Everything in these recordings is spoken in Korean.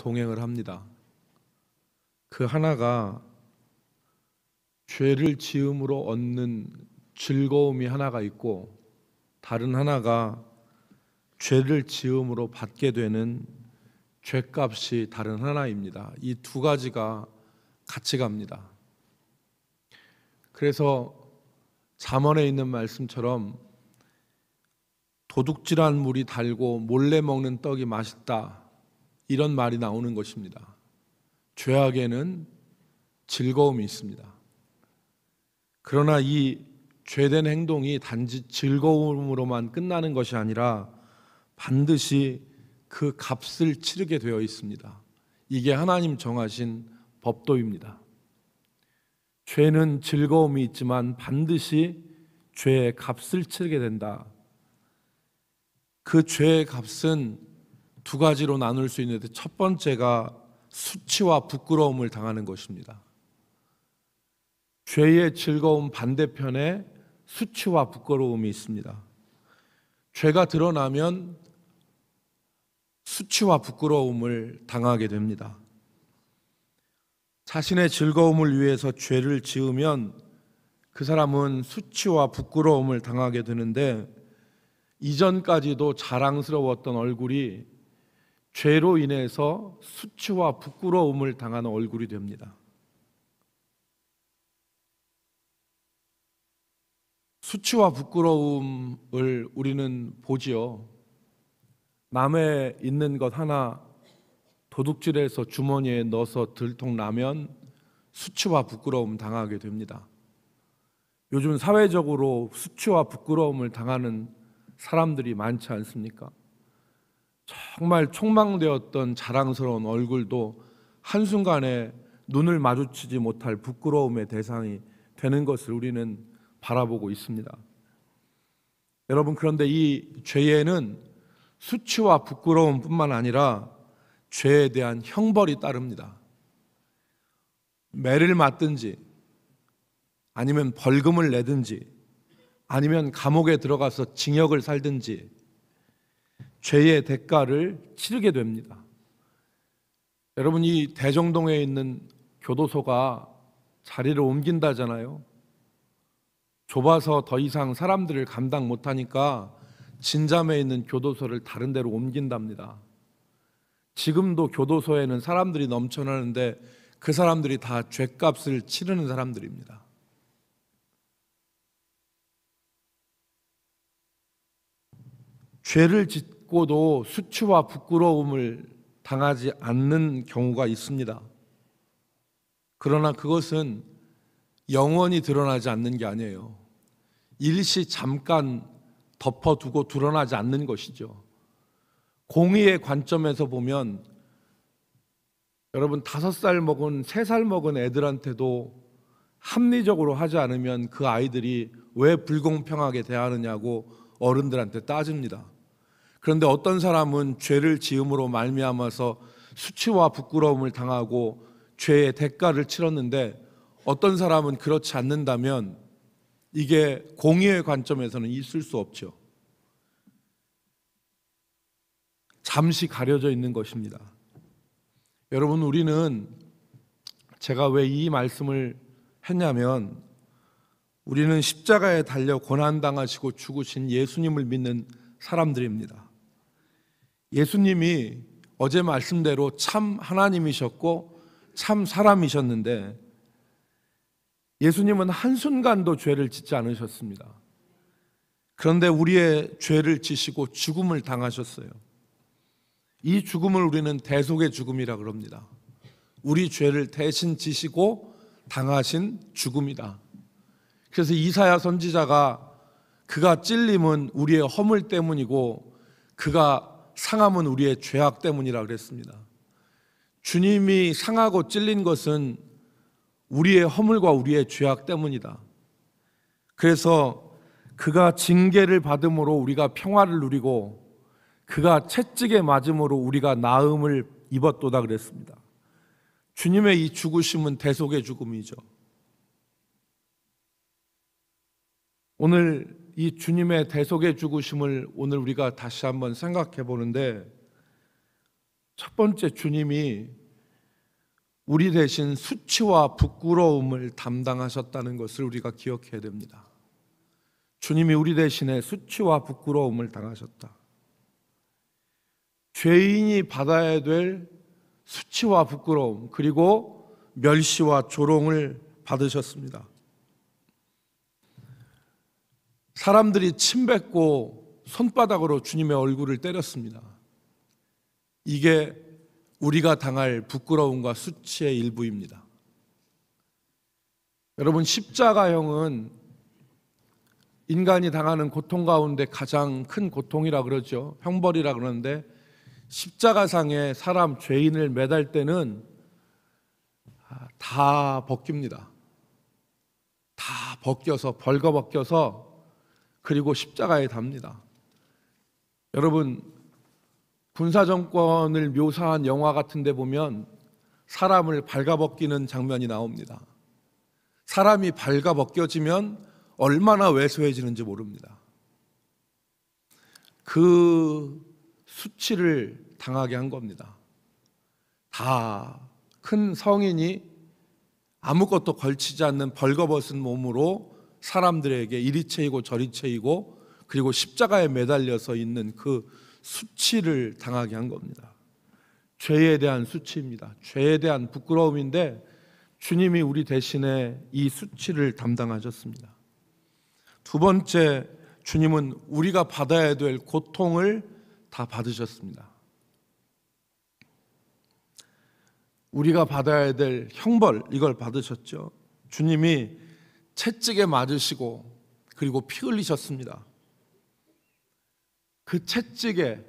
동행을 합니다. 그 하나가 죄를 지음으로 얻는 즐거움이 하나가 있고, 다른 하나가 죄를 지음으로 받게 되는 죄값이 다른 하나입니다. 이 두 가지가 같이 갑니다. 그래서 잠언에 있는 말씀처럼 도둑질한 물이 달고 몰래 먹는 떡이 맛있다, 이런 말이 나오는 것입니다. 죄악에는 즐거움이 있습니다. 그러나 이 죄된 행동이 단지 즐거움으로만 끝나는 것이 아니라 반드시 그 값을 치르게 되어 있습니다. 이게 하나님 정하신 법도입니다. 죄는 즐거움이 있지만 반드시 죄의 값을 치르게 된다. 그 죄의 값은 두 가지로 나눌 수 있는데, 첫 번째가 수치와 부끄러움을 당하는 것입니다. 죄의 즐거움 반대편에 수치와 부끄러움이 있습니다. 죄가 드러나면 수치와 부끄러움을 당하게 됩니다. 자신의 즐거움을 위해서 죄를 지으면 그 사람은 수치와 부끄러움을 당하게 되는데, 이전까지도 자랑스러웠던 얼굴이 죄로 인해서 수치와 부끄러움을 당하는 얼굴이 됩니다. 수치와 부끄러움을 우리는 보지요. 남의 있는 것 하나 도둑질해서 주머니에 넣어서 들통나면 수치와 부끄러움 당하게 됩니다. 요즘 사회적으로 수치와 부끄러움을 당하는 사람들이 많지 않습니까? 정말 촉망되었던 자랑스러운 얼굴도 한순간에 눈을 마주치지 못할 부끄러움의 대상이 되는 것을 우리는 바라보고 있습니다. 여러분, 그런데 이 죄에는 수치와 부끄러움뿐만 아니라 죄에 대한 형벌이 따릅니다. 매를 맞든지, 아니면 벌금을 내든지, 아니면 감옥에 들어가서 징역을 살든지 죄의 대가를 치르게 됩니다. 여러분, 이 대정동에 있는 교도소가 자리를 옮긴다잖아요. 좁아서 더 이상 사람들을 감당 못하니까 진잠에 있는 교도소를 다른 데로 옮긴답니다. 지금도 교도소에는 사람들이 넘쳐나는데 그 사람들이 다 죄값을 치르는 사람들입니다. 죄를 짓고도 수치와 부끄러움을 당하지 않는 경우가 있습니다. 그러나 그것은 영원히 드러나지 않는 게 아니에요. 일시 잠깐 덮어두고 드러나지 않는 것이죠. 공의의 관점에서 보면 여러분, 5살 먹은 3살 먹은 애들한테도 합리적으로 하지 않으면 그 아이들이 왜 불공평하게 대하느냐고 어른들한테 따집니다. 그런데 어떤 사람은 죄를 지음으로 말미암아서 수치와 부끄러움을 당하고 죄의 대가를 치렀는데, 어떤 사람은 그렇지 않는다면 이게 공의의 관점에서는 있을 수 없죠. 잠시 가려져 있는 것입니다. 여러분, 우리는, 제가 왜 이 말씀을 했냐면, 우리는 십자가에 달려 고난당하시고 죽으신 예수님을 믿는 사람들입니다. 예수님이 어제 말씀대로 참 하나님이셨고 참 사람이셨는데, 예수님은 한순간도 죄를 짓지 않으셨습니다. 그런데 우리의 죄를 지시고 죽음을 당하셨어요. 이 죽음을 우리는 대속의 죽음이라 그럽니다. 우리 죄를 대신 지시고 당하신 죽음이다. 그래서 이사야 선지자가 그가 찔림은 우리의 허물 때문이고 그가 상함은 우리의 죄악 때문이라 그랬습니다. 주님이 상하고 찔린 것은 우리의 허물과 우리의 죄악 때문이다. 그래서 그가 징계를 받음으로 우리가 평화를 누리고 그가 채찍에 맞음으로 우리가 나음을 입었도다 그랬습니다. 주님의 이 죽으심은 대속의 죽음이죠. 오늘 이 주님의 대속의 죽으심을 오늘 우리가 다시 한번 생각해 보는데, 첫 번째, 주님이 우리 대신 수치와 부끄러움을 담당하셨다는 것을 우리가 기억해야 됩니다. 주님이 우리 대신에 수치와 부끄러움을 당하셨다. 죄인이 받아야 될 수치와 부끄러움, 그리고 멸시와 조롱을 받으셨습니다. 사람들이 침뱉고 손바닥으로 주님의 얼굴을 때렸습니다. 이게 우리가 당할 부끄러움과 수치의 일부입니다. 여러분, 십자가형은 인간이 당하는 고통 가운데 가장 큰 고통이라 그러죠. 형벌이라 그러는데, 십자가상에 사람 죄인을 매달 때는 다 벗깁니다. 다 벗겨서, 벌거벗겨서, 그리고 십자가에 답니다. 여러분, 군사정권을 묘사한 영화 같은 데 보면 사람을 발가벗기는 장면이 나옵니다. 사람이 발가벗겨지면 얼마나 왜소해지는지 모릅니다. 그 수치를 당하게 한 겁니다. 다 큰 성인이 아무것도 걸치지 않는 벌거벗은 몸으로 사람들에게 이리 채이고 저리 채이고, 그리고 십자가에 매달려서 있는 그 수치를 당하게 한 겁니다. 죄에 대한 수치입니다. 죄에 대한 부끄러움인데 주님이 우리 대신에 이 수치를 담당하셨습니다. 두 번째, 주님은 우리가 받아야 될 고통을 다 받으셨습니다. 우리가 받아야 될 형벌, 이걸 받으셨죠. 주님이 채찍에 맞으시고 그리고 피 흘리셨습니다. 그 채찍에,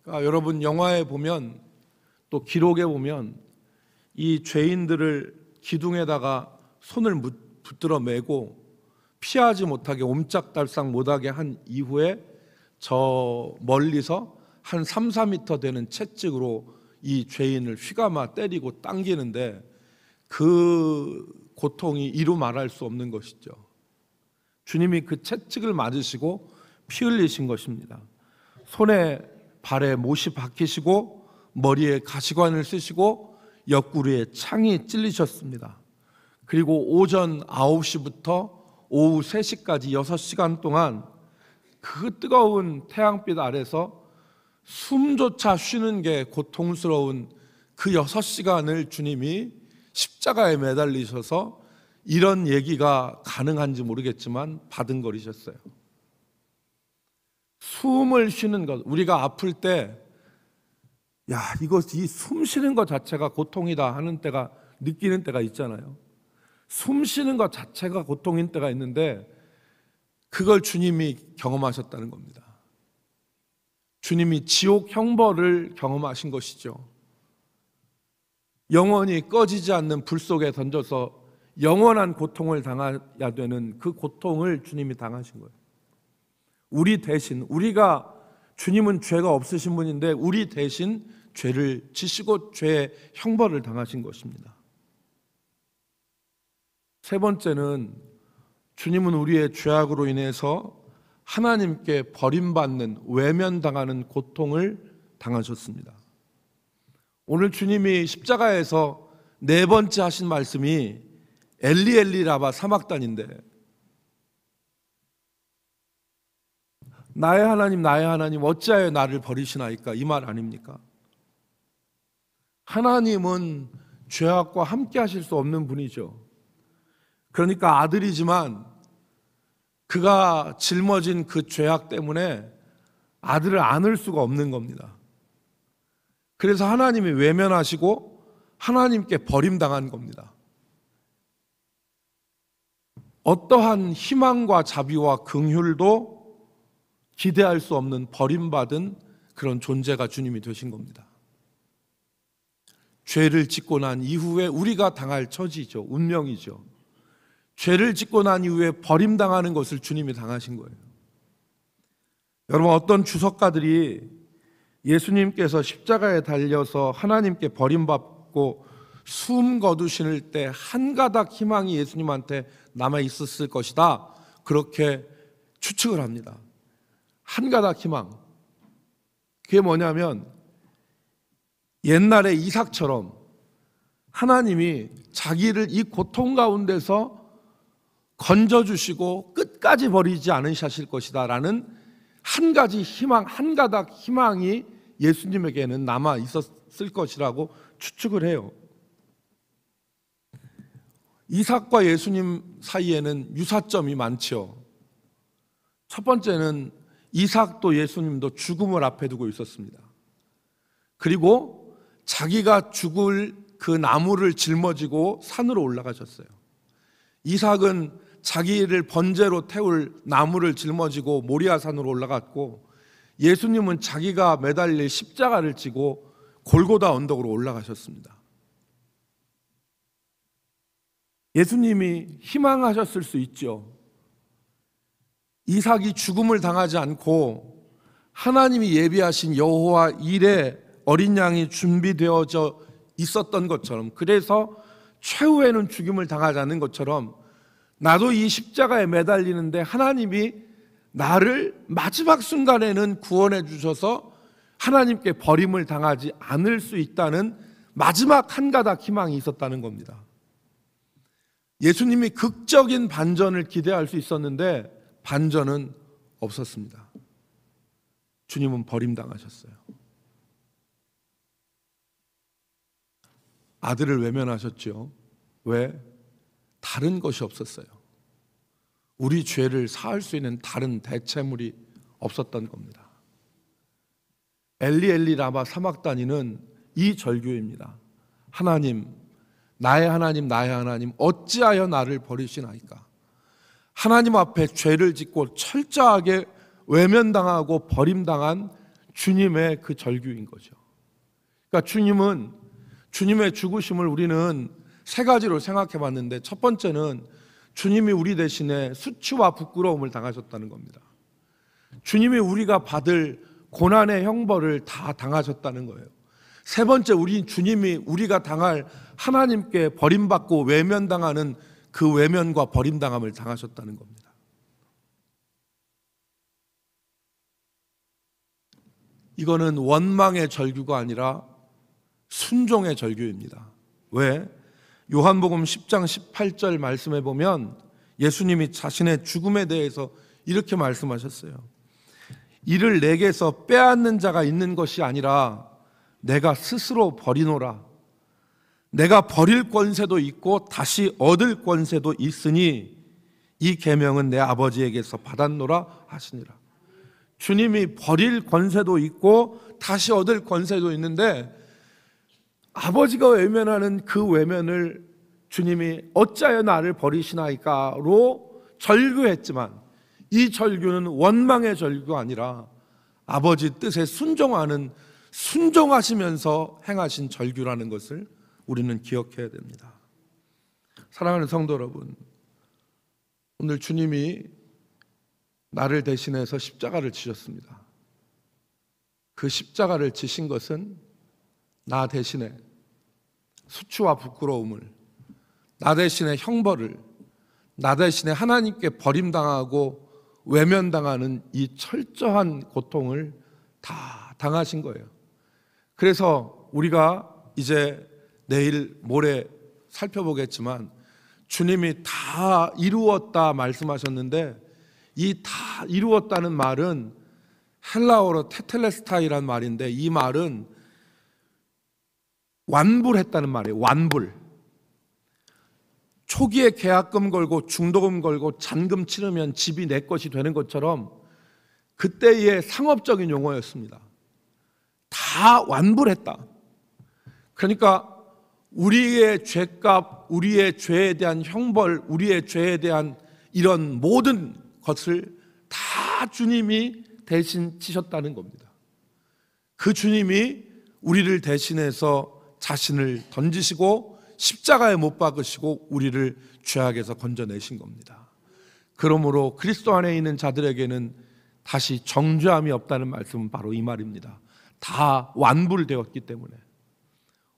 여러분 영화에 보면 또 기록에 보면 이 죄인들을 기둥에다가 손을 붙들어 매고 피하지 못하게, 옴짝달싹 못하게 한 이후에 저 멀리서 한 3, 4m 되는 채찍으로 이 죄인을 휘감아 때리고 당기는데, 그 고통이 이루 말할 수 없는 것이죠. 주님이 그 채찍을 맞으시고 피 흘리신 것입니다. 손에 발에 못이 박히시고 머리에 가시관을 쓰시고 옆구리에 창이 찔리셨습니다. 그리고 오전 9시부터 오후 3시까지 6시간 동안 그 뜨거운 태양빛 아래서 숨조차 쉬는 게 고통스러운 그 6시간을 주님이 십자가에 매달리셔서, 이런 얘기가 가능한지 모르겠지만 바둥거리셨어요. 숨을 쉬는 것, 우리가 아플 때 이 숨 쉬는 것 자체가 고통이다 하는 때가, 느끼는 때가 있잖아요. 숨 쉬는 것 자체가 고통인 때가 있는데, 그걸 주님이 경험하셨다는 겁니다. 주님이 지옥 형벌을 경험하신 것이죠. 영원히 꺼지지 않는 불 속에 던져서 영원한 고통을 당해야 되는 그 고통을 주님이 당하신 거예요. 우리 대신, 주님은 죄가 없으신 분인데 우리 대신 죄를 지시고 죄의 형벌을 당하신 것입니다. 세 번째는, 주님은 우리의 죄악으로 인해서 하나님께 버림받는, 외면당하는 고통을 당하셨습니다. 오늘 주님이 십자가에서 네 번째 하신 말씀이 엘리 엘리 라마 사막단인데, 나의 하나님 어찌하여 나를 버리시나이까, 이 말 아닙니까? 하나님은 죄악과 함께 하실 수 없는 분이죠. 그러니까 아들이지만 그가 짊어진 그 죄악 때문에 아들을 안을 수가 없는 겁니다. 그래서 하나님이 외면하시고 하나님께 버림당한 겁니다. 어떠한 희망과 자비와 긍휼도 기대할 수 없는 버림받은 그런 존재가 주님이 되신 겁니다. 죄를 짓고 난 이후에 우리가 당할 처지죠. 운명이죠. 죄를 짓고 난 이후에 버림당하는 것을 주님이 당하신 거예요. 여러분, 어떤 주석가들이 예수님께서 십자가에 달려서 하나님께 버림받고 숨 거두실 때 한 가닥 희망이 예수님한테 남아 있었을 것이다, 그렇게 추측을 합니다. 한 가닥 희망. 그게 뭐냐면 옛날에 이삭처럼 하나님이 자기를 이 고통 가운데서 건져주시고 끝까지 버리지 않으실 것이다 라는 한 가지 희망, 한 가닥 희망이 예수님에게는 남아 있었을 것이라고 추측을 해요. 이삭과 예수님 사이에는 유사점이 많죠. 첫 번째는 이삭도 예수님도 죽음을 앞에 두고 있었습니다. 그리고 자기가 죽을 그 나무를 짊어지고 산으로 올라가셨어요. 이삭은 자기를 번제로 태울 나무를 짊어지고 모리아산으로 올라갔고, 예수님은 자기가 매달릴 십자가를 지고 골고다 언덕으로 올라가셨습니다. 예수님이 희망하셨을 수 있죠. 이삭이 죽음을 당하지 않고 하나님이 예비하신 여호와 일의 어린 양이 준비되어져 있었던 것처럼, 그래서 최후에는 죽임을 당하지 않는 것처럼 나도 이 십자가에 매달리는데 하나님이 나를 마지막 순간에는 구원해 주셔서 하나님께 버림을 당하지 않을 수 있다는 마지막 한 가닥 희망이 있었다는 겁니다. 예수님이 극적인 반전을 기대할 수 있었는데 반전은 없었습니다. 주님은 버림당하셨어요. 아들을 외면하셨죠. 왜? 다른 것이 없었어요. 우리 죄를 사할 수 있는 다른 대체물이 없었던 겁니다. 엘리 엘리 라마 사막다니는 이 절규입니다. 하나님, 나의 하나님, 나의 하나님, 어찌하여 나를 버리시나이까? 하나님 앞에 죄를 짓고 철저하게 외면당하고 버림당한 주님의 그 절규인 거죠. 그러니까 주님의 죽으심을 우리는 세 가지로 생각해 봤는데, 첫 번째는 주님이 우리 대신에 수치와 부끄러움을 당하셨다는 겁니다. 주님이 우리가 받을 고난의 형벌을 다 당하셨다는 거예요. 세 번째, 주님이 우리가 당할 하나님께 버림받고 외면당하는 그 외면과 버림당함을 당하셨다는 겁니다. 이거는 원망의 절규가 아니라 순종의 절규입니다. 왜? 요한복음 10장 18절 말씀에 보면 예수님이 자신의 죽음에 대해서 이렇게 말씀하셨어요. 이를 내게서 빼앗는 자가 있는 것이 아니라 내가 스스로 버리노라. 내가 버릴 권세도 있고 다시 얻을 권세도 있으니 이 계명은 내 아버지에게서 받았노라 하시니라. 주님이 버릴 권세도 있고 다시 얻을 권세도 있는데, 아버지가 외면하는 그 외면을 주님이 어찌하여 나를 버리시나이까로 절규했지만, 이 절규는 원망의 절규가 아니라 아버지 뜻에 순종하시면서 행하신 절규라는 것을 우리는 기억해야 됩니다. 사랑하는 성도 여러분, 오늘 주님이 나를 대신해서 십자가를 지셨습니다. 그 십자가를 지신 것은 나 대신에 수치와 부끄러움을, 나 대신에 형벌을, 나 대신에 하나님께 버림당하고 외면당하는 이 철저한 고통을 다 당하신 거예요. 그래서 우리가 이제 내일 모레 살펴보겠지만 주님이 다 이루었다 말씀하셨는데, 이 다 이루었다는 말은 헬라어로 테텔레스타이란 말인데, 이 말은 완불했다는 말이에요. 완불. 초기에 계약금 걸고 중도금 걸고 잔금 치르면 집이 내 것이 되는 것처럼 그때의 상업적인 용어였습니다. 다 완불했다. 그러니까 우리의 죄값, 우리의 죄에 대한 형벌, 우리의 죄에 대한 이런 모든 것을 다 주님이 대신 지셨다는 겁니다. 그 주님이 우리를 대신해서 자신을 던지시고 십자가에 못 박으시고 우리를 죄악에서 건져내신 겁니다. 그러므로 그리스도 안에 있는 자들에게는 다시 정죄함이 없다는 말씀은 바로 이 말입니다. 다 완불되었기 때문에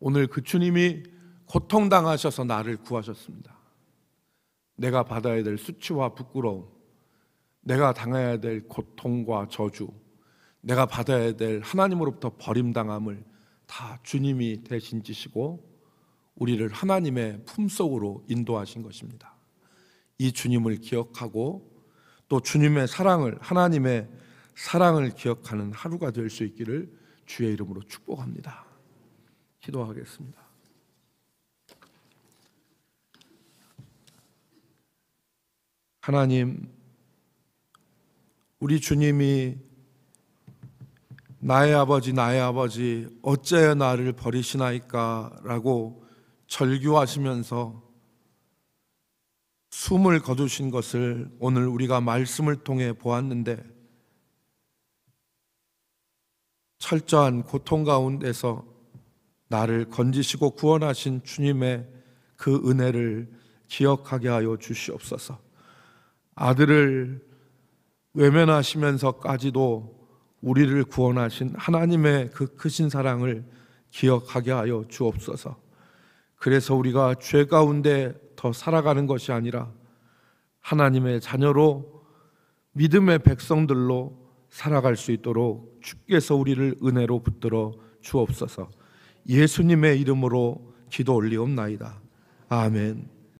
오늘 그 주님이 고통당하셔서 나를 구하셨습니다. 내가 받아야 될 수치와 부끄러움, 내가 당해야 될 고통과 저주, 내가 받아야 될 하나님으로부터 버림당함을 다 주님이 대신 지시고 우리를 하나님의 품속으로 인도하신 것입니다. 이 주님을 기억하고 또 주님의 사랑을, 하나님의 사랑을 기억하는 하루가 될 수 있기를 주의 이름으로 축복합니다. 기도하겠습니다. 하나님, 우리 주님이 나의 아버지 어찌하여 나를 버리시나이까 라고 절규하시면서 숨을 거두신 것을 오늘 우리가 말씀을 통해 보았는데, 철저한 고통 가운데서 나를 건지시고 구원하신 주님의 그 은혜를 기억하게 하여 주시옵소서. 아들을 외면하시면서까지도 우리를 구원하신 하나님의 그 크신 사랑을 기억하게 하여 주옵소서. 그래서 우리가 죄 가운데 더 살아가는 것이 아니라 하나님의 자녀로 믿음의 백성들로 살아갈 수 있도록 주께서 우리를 은혜로 붙들어 주옵소서. 예수님의 이름으로 기도 올리옵나이다. 아멘.